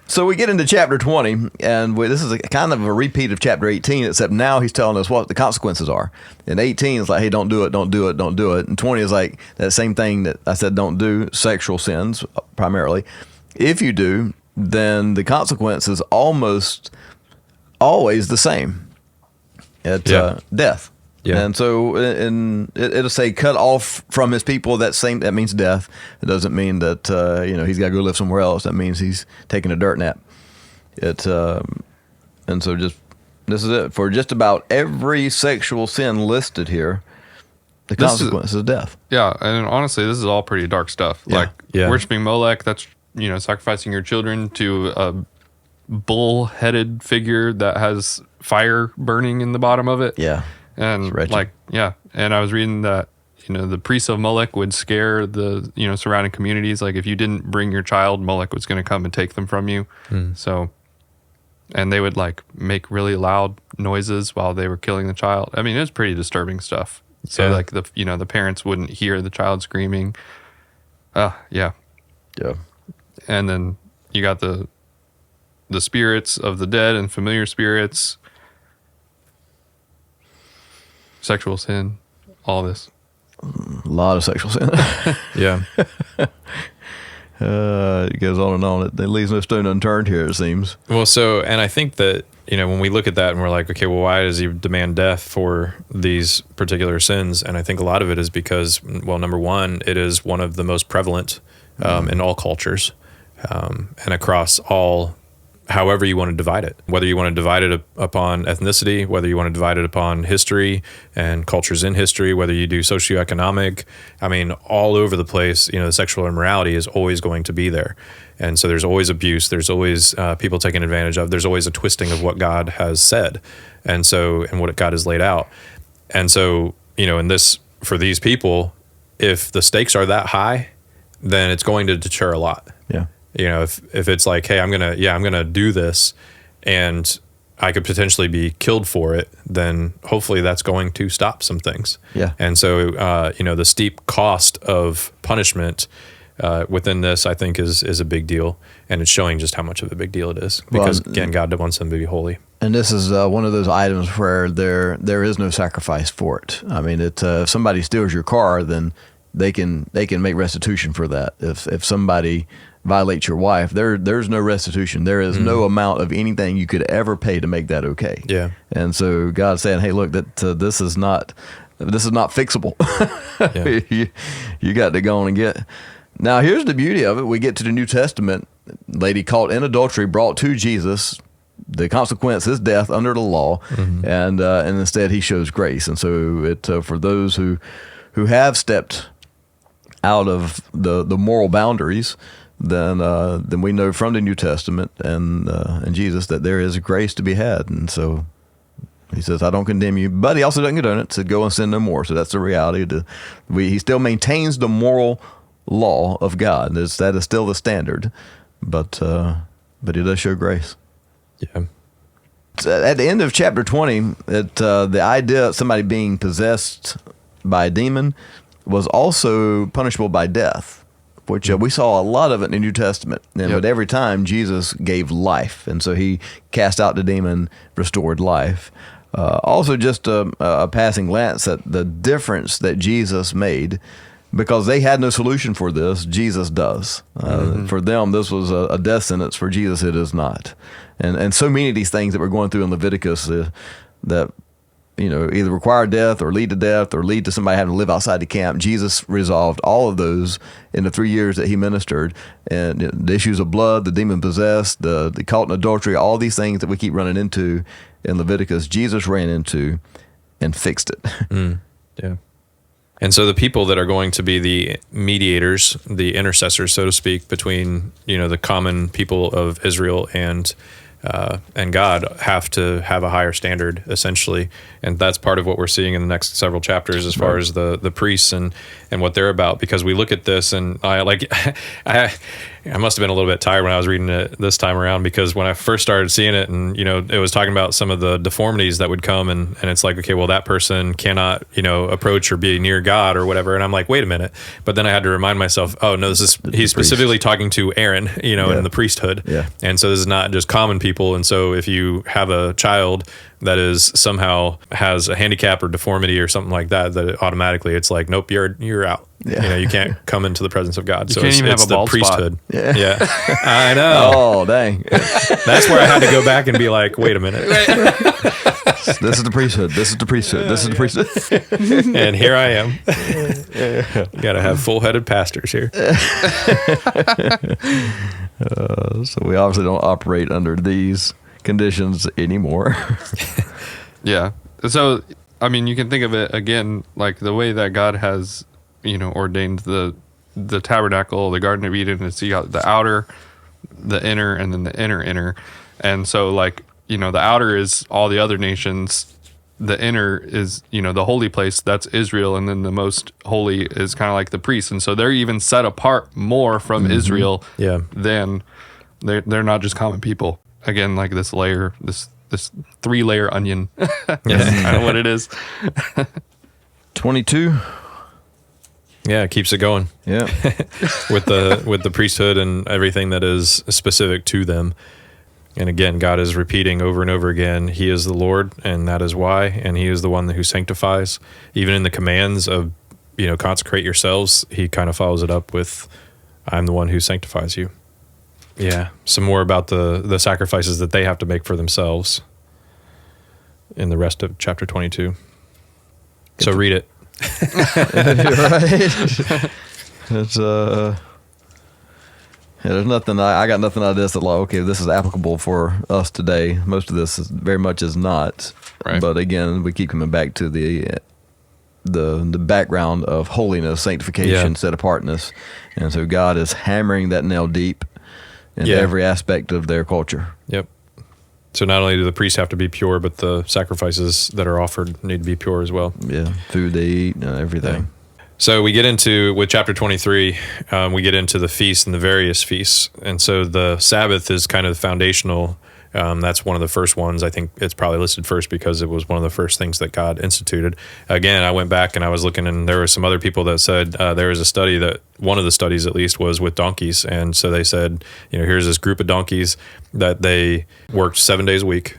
So we get into chapter 20, and this is kind of a repeat of chapter 18, except now he's telling us what the consequences are. And 18 is like, hey, don't do it, don't do it, don't do it. And 20 is like that same thing that I said, don't do, sexual sins primarily. If you do, then the consequence is almost always the same. Death. Yeah. And so it'll say cut off from his people. That means death. It doesn't mean that he's got to go live somewhere else. That means he's taking a dirt nap. And so this is it for just about every sexual sin listed here. The consequence is death. Yeah, and honestly, this is all pretty dark stuff. Yeah. Like worshiping Molech, that's sacrificing your children to a bull-headed figure that has fire burning in the bottom of it. Yeah, and and I was reading that the priests of Molech would scare the surrounding communities. Like if you didn't bring your child, Molech was going to come and take them from you. So, and they would like make really loud noises while they were killing the child. I mean, it was pretty disturbing stuff. So like the parents wouldn't hear the child screaming. Yeah. And then you got the spirits of the dead and familiar spirits, sexual sin, all this. A lot of sexual sin. Yeah. It goes on and on. It leaves no stone unturned here, it seems. Well, and I think that, when we look at that and we're like, okay, well, why does he demand death for these particular sins? And I think a lot of it is because, well, number one, it is one of the most prevalent in all cultures and across all, however you want to divide it, whether you want to divide it upon ethnicity, whether you want to divide it upon history and cultures in history, whether you do socioeconomic, I mean, all over the place, the sexual immorality is always going to be there. And so there's always abuse. There's always people taken advantage of. There's always a twisting of what God has said. And what God has laid out. And so, in this, for these people, if the stakes are that high, then it's going to deter a lot. Yeah. If it's like, hey, I'm gonna do this, and I could potentially be killed for it, then hopefully that's going to stop some things. Yeah. And so, the steep cost of punishment within this, I think, is a big deal, and it's showing just how much of a big deal it is. Because again, God wants them to be holy. And this is one of those items where there is no sacrifice for it. I mean, if somebody steals your car, then they can make restitution for that. If somebody violates your wife, there's no restitution. There is no amount of anything you could ever pay to make that okay. Yeah. And so God's saying, hey, look, that this is not fixable. Yeah. you got to go on and get. Now, here's the beauty of it. We get to the New Testament. Lady caught in adultery brought to Jesus. The consequence is death under the law, and instead he shows grace. And so for those who have stepped out of the moral boundaries, then we know from the New Testament and Jesus that there is grace to be had. And so he says, I don't condemn you, but he also doesn't condone it. Said, go and sin no more. So that's the reality. He still maintains the moral law of God. That is still the standard, but he does show grace. Yeah. At the end of chapter 20, the idea of somebody being possessed by a demon was also punishable by death, which we saw a lot of it in the New Testament. But every time Jesus gave life, and so he cast out the demon, restored life. Also, just a passing glance at the difference that Jesus made, because they had no solution for this. Jesus does. For them, this was a death sentence. For Jesus, it is not. And so many of these things that we're going through in Leviticus that either require death or lead to death or lead to somebody having to live outside the camp, Jesus resolved all of those in the 3 years that he ministered. And the issues of blood, the demon possessed, the caught in adultery, all these things that we keep running into in Leviticus, Jesus ran into and fixed it. Yeah. And so the people that are going to be the mediators, the intercessors, so to speak, between the common people of Israel and God have to have a higher standard, essentially. And that's part of what we're seeing in the next several chapters as far as the priests and what they're about. Because we look at this, and I must have been a little bit tired when I was reading it this time around, because when I first started seeing it, and it was talking about some of the deformities that would come, and it's like, okay, well, that person cannot approach or be near God or whatever, and I'm like, wait a minute. But then I had to remind myself, oh no, he's specifically talking to Aaron, in the priesthood, and so this is not just common people. And so if you have a child that is somehow has a handicap or deformity or something like that, automatically it's like, nope, you're out. You can't come into the presence of God. So it's the priesthood. Yeah. I know. Oh, dang. That's where I had to go back and be like, wait a minute. Yes, this is the priesthood. This is the priesthood. This is the priesthood. And here I am. You got to have full-headed pastors here. So we obviously don't operate under these conditions anymore. Yeah. So, I mean, you can think of it again, like the way that God has, ordained the tabernacle, the Garden of Eden, is you got the outer, the inner, and then the inner. And so, like, the outer is all the other nations. The inner is, the holy place, that's Israel. And then the most holy is kind of like the priests. And so they're even set apart more from Israel than they're not just common people. Again, like this layer, this 3-layer onion. That's kind of what it is. 22. Yeah, it keeps it going. Yeah. with the priesthood and everything that is specific to them. And again, God is repeating over and over again, He is the Lord, and that is why, and He is the one who sanctifies. Even in the commands of, consecrate yourselves, He kind of follows it up with, I'm the one who sanctifies you. Yeah, some more about the sacrifices that they have to make for themselves in the rest of chapter 22. So read it. Right. It's there's nothing. I got nothing out of this that, like, okay, this is applicable for us today. Most of this is very much is not. Right. But again, we keep coming back to the background of holiness, sanctification, set apartness, and so God is hammering that nail deep in every aspect of their culture. Yep. So not only do the priests have to be pure, but the sacrifices that are offered need to be pure as well. Yeah, food they eat, everything. Yeah. So we get into, with chapter 23, we get into the feasts and the various feasts. And so the Sabbath is kind of foundational. That's one of the first ones. I think it's probably listed first because it was one of the first things that God instituted. Again, I went back and I was looking, and there were some other people that said there was a study that, one of the studies at least, was with donkeys. And so they said, here's this group of donkeys that they worked 7 days a week,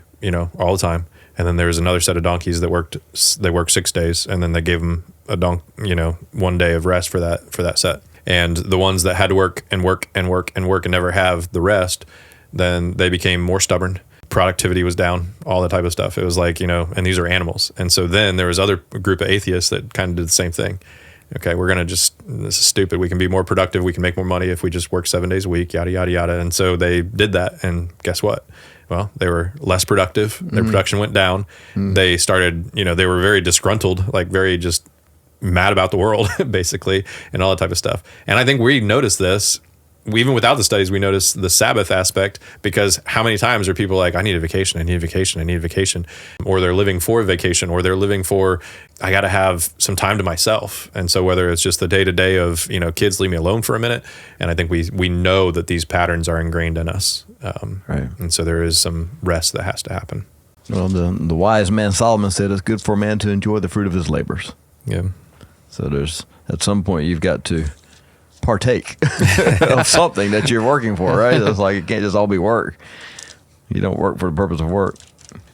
all the time. And then there was another set of donkeys that worked 6 days, and then they gave them 1 day of rest for that set. And the ones that had to work and work and work and work and never have the rest, then they became more stubborn. Productivity was down, all that type of stuff. It was like, and these are animals. And so then there was other group of atheists that kind of did the same thing. Okay, we're going to this is stupid. We can be more productive. We can make more money if we just work 7 days a week, yada, yada, yada. And so they did that. And guess what? Well, they were less productive. Their production went down. They started, they were very disgruntled, like very just mad about the world, basically, and all that type of stuff. And I think we noticed this, even without the studies, we noticed the Sabbath aspect, because how many times are people like, I need a vacation, I need a vacation, I need a vacation, or they're living for a vacation, or they're living for, I got to have some time to myself. And so whether it's just the day-to-day of, kids, leave me alone for a minute. And I think we know that these patterns are ingrained in us. Right. And so there is some rest that has to happen. Well, the wise man Solomon said it's good for a man to enjoy the fruit of his labors. Yeah. So there's, at some point, you've got to partake of something that you're working for, right? It's like, it can't just all be work. You don't work for the purpose of work.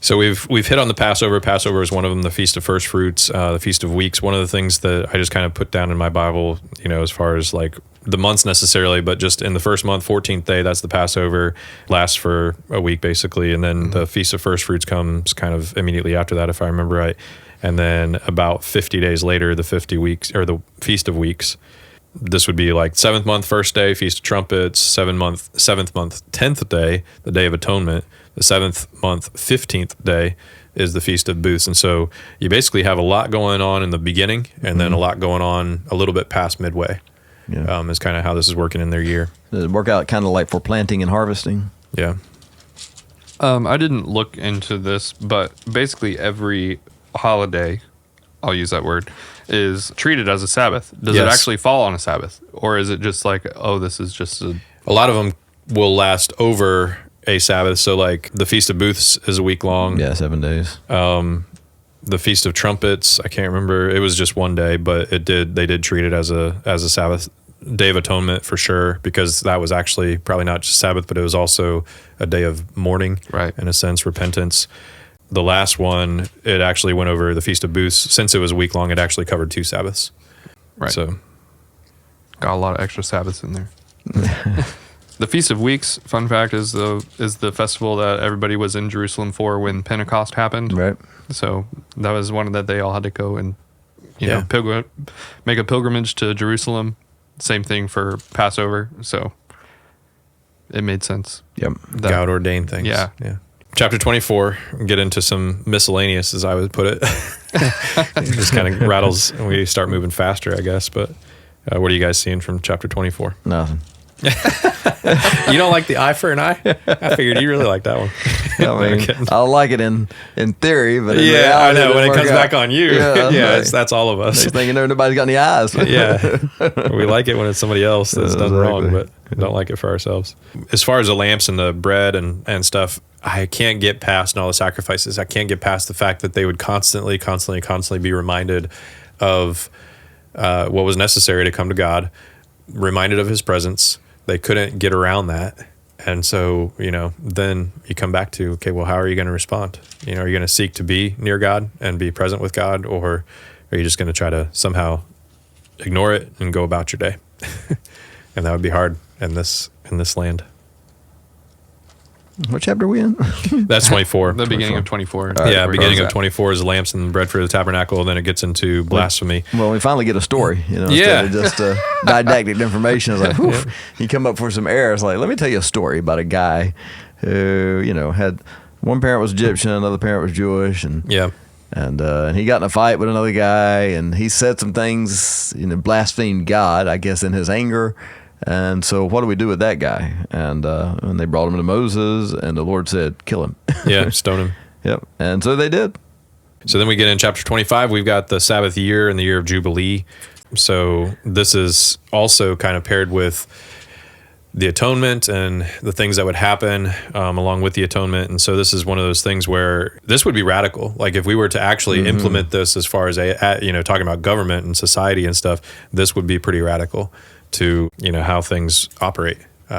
So we've hit on the Passover. Passover is one of them, the Feast of First Fruits, the Feast of Weeks. One of the things that I just kind of put down in my Bible, as far as like the months necessarily, but just in the first month, 14th day, that's the Passover, lasts for a week basically. And then the Feast of First Fruits comes kind of immediately after that, if I remember right. And then about 50 days later, the 50 weeks, or the Feast of Weeks. This would be like 7th month, first day, Feast of Trumpets, 7th month, 10th day, the Day of Atonement. The 7th month, 15th day is the Feast of Booths. And so you basically have a lot going on in the beginning, and then a lot going on a little bit past midway. Yeah. Is kind of how this is working in their year. Does it work out kind of like for planting and harvesting? Yeah. I didn't look into this, but basically every holiday, I'll use that word, is treated as a Sabbath. Does it actually fall on a Sabbath? Or is it just like, this is just a lot of them will last over a Sabbath. So like the Feast of Booths is a week long. Yeah, 7 days. The Feast of Trumpets, I can't remember. It was just 1 day, but they did treat it as a Sabbath. Day of Atonement for sure, because that was actually probably not just Sabbath, but it was also a day of mourning, right? In a sense, repentance. The last one, it actually went over the Feast of Booths. Since it was a week long, it actually covered 2 Sabbaths. Right. So got a lot of extra Sabbaths in there. The Feast of Weeks, fun fact, is the festival that everybody was in Jerusalem for when Pentecost happened. Right. So that was one that they all had to go and Yeah. make a pilgrimage to Jerusalem. Same thing for Passover. So it made sense. Yep. That- God ordained things. Yeah. Chapter 24, get into some miscellaneous, as I would put it. It just kind of rattles and we start moving faster, I guess. But what are you guys seeing from chapter 24? Nothing. You don't like the eye for an eye? I figured you really like that one. I mean, I like it in theory, but in Yeah, I reality, know. it When it doesn't comes work back out. on you, Yeah, yeah, right. that's all of us. Next thing you know, nobody's got any eyes. Yeah, we like it when it's somebody else that's done wrong, Exactly. but we don't like it for ourselves. As far as the lamps and the bread and stuff, I can't get past, and all the sacrifices, I can't get past the fact that they would constantly be reminded of what was necessary to come to God, reminded of his presence. They couldn't get around that. And so, then you come back to, okay, well, how are you going to respond? Are you going to seek to be near God and be present with God, or are you just going to try to somehow ignore it and go about your day? And that would be hard in this land. What chapter are we in? That's 24. The beginning of 24. Yeah, Where beginning goes of that? 24 is lamps and bread for the tabernacle, and then it gets into blasphemy. Well, we finally get a story, Yeah. instead of just didactic information. It's like, whew, you come up for some air. It's like, let me tell you a story about a guy who, had one parent was Egyptian, another parent was Jewish, and Yeah. and he got in a fight with another guy, and he said some things, blasphemed God, I guess, in his anger. And so, what do we do with that guy? And they brought him to Moses, and the Lord said, "Kill him." Yeah, stone him. Yep. And so they did. So then we get in chapter 25. We've got the Sabbath year and the year of Jubilee. So this is also kind of paired with the atonement and the things that would happen along with the atonement. And so this is one of those things where this would be radical. Like if we were to actually implement this as far as, talking about government and society and stuff, this would be pretty radical to, how things operate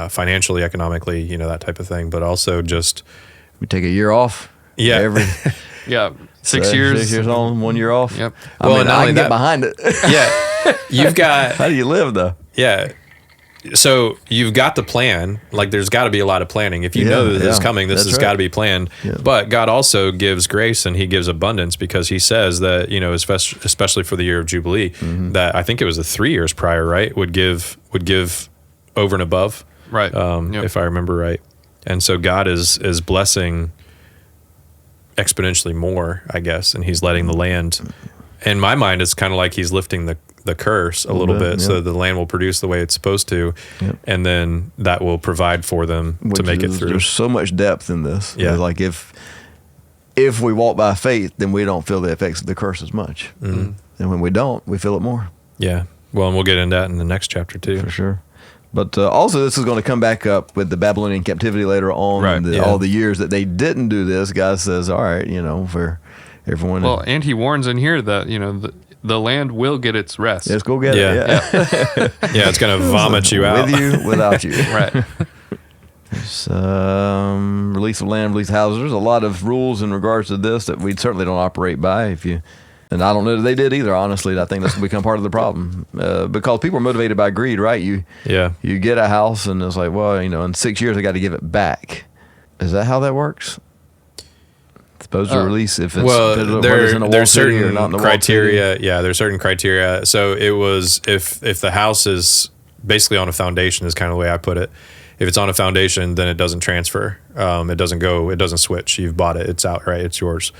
financially, economically, that type of thing. But also just... We take a year off. Yeah. Every Yeah. 6 years. 6 years on, 1 year off. Yep. I Well, mean, and not I only can that- get behind it. Yeah. You've got... How do you live, though? Yeah. So you've got the plan. Like there's got to be a lot of planning. If you know that this is coming, this that's has right. got to be planned. Yeah. But God also gives grace and he gives abundance because he says that, especially for the year of Jubilee, that I think it was the 3 years prior, right, would give over and above. Right. Yep. If I remember right. And so God is blessing exponentially more, I guess, and he's letting the land. In my mind, it's kind of like he's lifting the curse a little bit, so the land will produce the way it's supposed to, and then that will provide for them to make it through. There's so much depth in this. Yeah. It's like if we walk by faith, then we don't feel the effects of the curse as much. And when we don't, we feel it more. Yeah. Well, and we'll get into that in the next chapter too. For sure. But also, this is going to come back up with the Babylonian captivity later on. Right, And yeah. all the years that they didn't do this, God says, all right, for everyone. Well, and he warns in here that, the land will get its rest. let's go get Yeah. it. Yeah. Yeah, it's going to vomit you out. With you, without you. Right. Release of land, release of houses. There's a lot of rules in regards to this that we certainly don't operate by. And I don't know that they did either, honestly. I think that's become part of the problem because people are motivated by greed, right? You get a house and it's like, well, in 6 years I got to give it back. Is that how that works? Supposed to release if it's Well, whether it's in a walled there's city or certain not in the walled city. criteria. Yeah, there's certain criteria. So it was if the house is basically on a foundation, is kind of the way I put it. If it's on a foundation, then it doesn't transfer. It doesn't switch. You've bought it. It's outright. It's yours.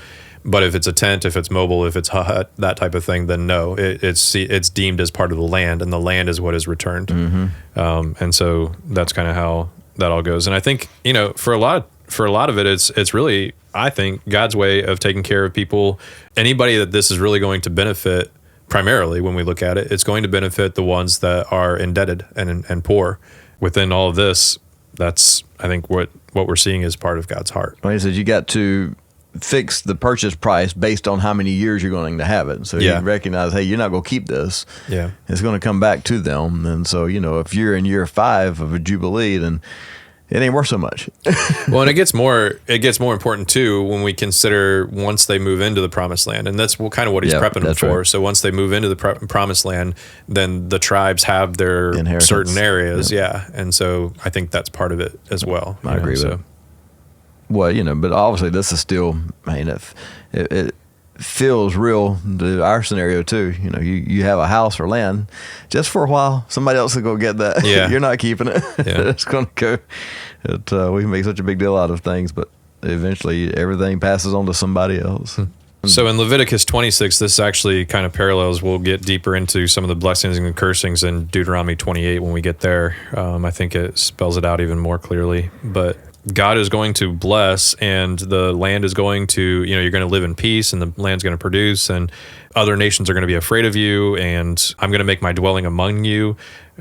But if it's a tent, if it's mobile, if it's hut, that type of thing, then no, it's deemed as part of the land, and the land is what is returned. And so that's kind of how that all goes. And I think for a lot of it, it's really, I think, God's way of taking care of people. Anybody that this is really going to benefit, primarily when we look at it, it's going to benefit the ones that are indebted and poor. Within all of this, that's, I think, what we're seeing is part of God's heart. Well, he says you got to fix the purchase price based on how many years you're going to have it. So you recognize, hey, you're not going to keep this. Yeah. It's going to come back to them. And so, if you're in year 5 of a Jubilee, then it ain't worth so much. Well, and it gets more important too when we consider once they move into the promised land, and that's kind of what he's prepping them for. Right. So once they move into the promised land, then the tribes have their certain areas, and so I think that's part of it as well. I agree with it. Well, but obviously this is still, it feels real to our scenario too. You have a house or land just for a while. Somebody else will go get that. Yeah. You're not keeping it. Yeah. It's going to go. We make such a big deal out of things, but eventually everything passes on to somebody else. So in Leviticus 26, this actually kind of parallels. We'll get deeper into some of the blessings and cursings in Deuteronomy 28 when we get there. I think it spells it out even more clearly. But God is going to bless, and the land is going to, you're going to live in peace, and the land's going to produce, and other nations are going to be afraid of you, and I'm going to make my dwelling among you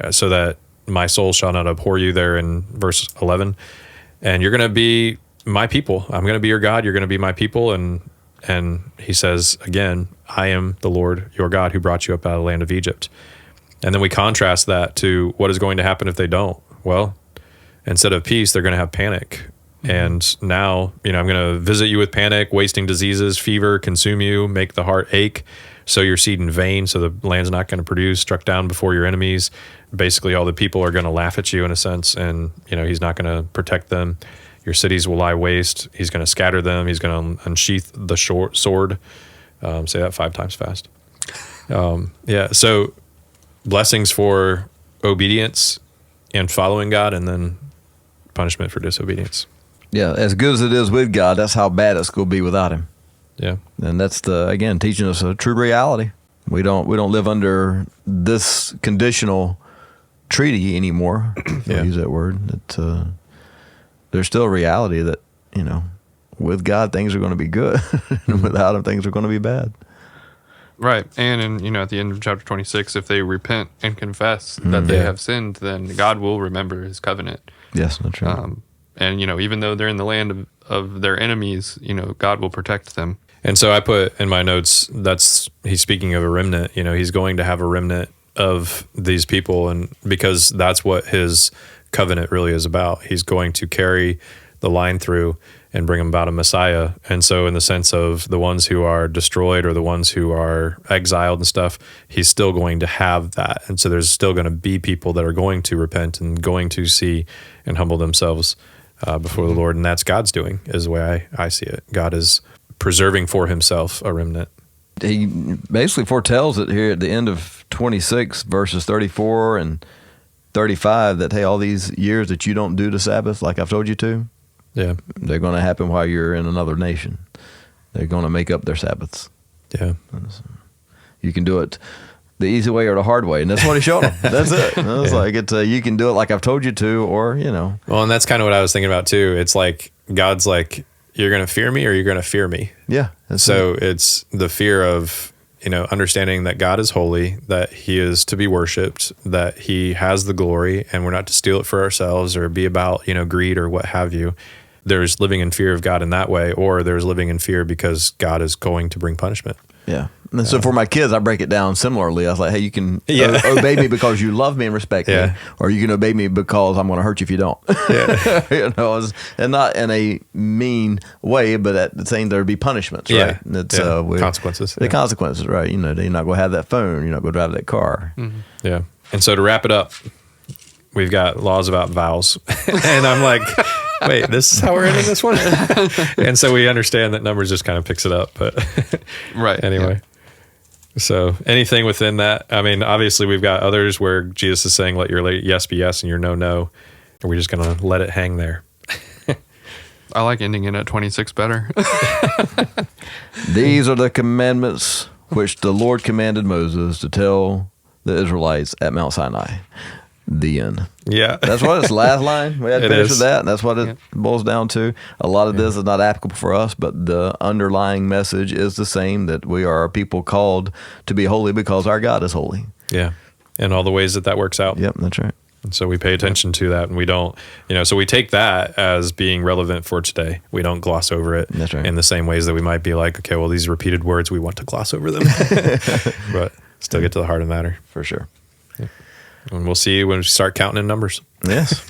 so that my soul shall not abhor you, there in verse 11. And you're going to be my people. I'm going to be your God. You're going to be my people. And he says, again, I am the Lord your God who brought you up out of the land of Egypt. And then we contrast that to what is going to happen if they don't. Well, instead of peace, they're going to have panic. Mm-hmm. And now, I'm going to visit you with panic, wasting diseases, fever, consume you, make the heart ache, sow your seed in vain, so the land's not going to produce, struck down before your enemies. Basically, all the people are going to laugh at you in a sense, and, he's not going to protect them. Your cities will lie waste. He's going to scatter them. He's going to unsheath the sword. Say that 5 times fast. So blessings for obedience and following God, and then punishment for disobedience. Yeah, as good as it is with God, that's how bad it's going to be without Him. Yeah, and that's again teaching us a true reality. We don't live under this conditional treaty anymore. Use that word. There's still a reality that with God things are going to be good, and without Him things are going to be bad. Right, and at the end of chapter 26, if they repent and confess that they have sinned, then God will remember His covenant. Yes, that's right. And even though they're in the land of their enemies, God will protect them. And so I put in my notes, he's speaking of a remnant. He's going to have a remnant of these people, and because that's what His covenant really is about. He's going to carry the line through and bring about a Messiah. And so in the sense of the ones who are destroyed or the ones who are exiled and stuff, He's still going to have that. And so there's still going to be people that are going to repent and going to see and humble themselves before the Lord. And that's God's doing, is the way I see it. God is preserving for Himself a remnant. He basically foretells it here at the end of 26, verses 34 and 35, that, hey, all these years that you don't do the Sabbath like I've told you to, they're going to happen while you're in another nation. They're going to make up their Sabbaths. Yeah. You can do it the easy way or the hard way. And that's what He showed them. That's it. It's like, you can do it like I've told you to, or, Well, and that's kind of what I was thinking about too. It's like, God's like, you're going to fear me or you're going to fear me. Yeah. So it's the fear of, understanding that God is holy, that He is to be worshiped, that He has the glory, and we're not to steal it for ourselves or be about, greed or what have you. There's living in fear of God in that way, or there's living in fear because God is going to bring punishment. Yeah. And so for my kids, I break it down similarly. I was like, hey, you can obey me because you love me and respect me, or you can obey me because I'm going to hurt you if you don't. Yeah. And not in a mean way, but at the same, there'd be punishments, right? Yeah. It's, consequences. The consequences, right? You're not going to have that phone. You're not going to drive that car. Mm-hmm. Yeah. And so to wrap it up, we've got laws about vows. And I'm like, wait, this is how we're ending this one? And so we understand that Numbers just kind of picks it up. But right. Anyway. Yeah. So anything within that, obviously we've got others where Jesus is saying, let your yes be yes and your no, no. Are we just going to let it hang there? I like ending it at 26 better. These are the commandments which the Lord commanded Moses to tell the Israelites at Mount Sinai. The end. Yeah. That's what it's last line. We had to finish with that, and that's what it boils down to. A lot of this is not applicable for us, but the underlying message is the same, that we are a people called to be holy because our God is holy. Yeah. And all the ways that works out. Yep, that's right. And so we pay attention to that, and we don't, so we take that as being relevant for today. We don't gloss over it in the same ways that we might be like, okay, well, these repeated words, we want to gloss over them. But still get to the heart of the matter. For sure. And we'll see when we start counting in numbers. Yes.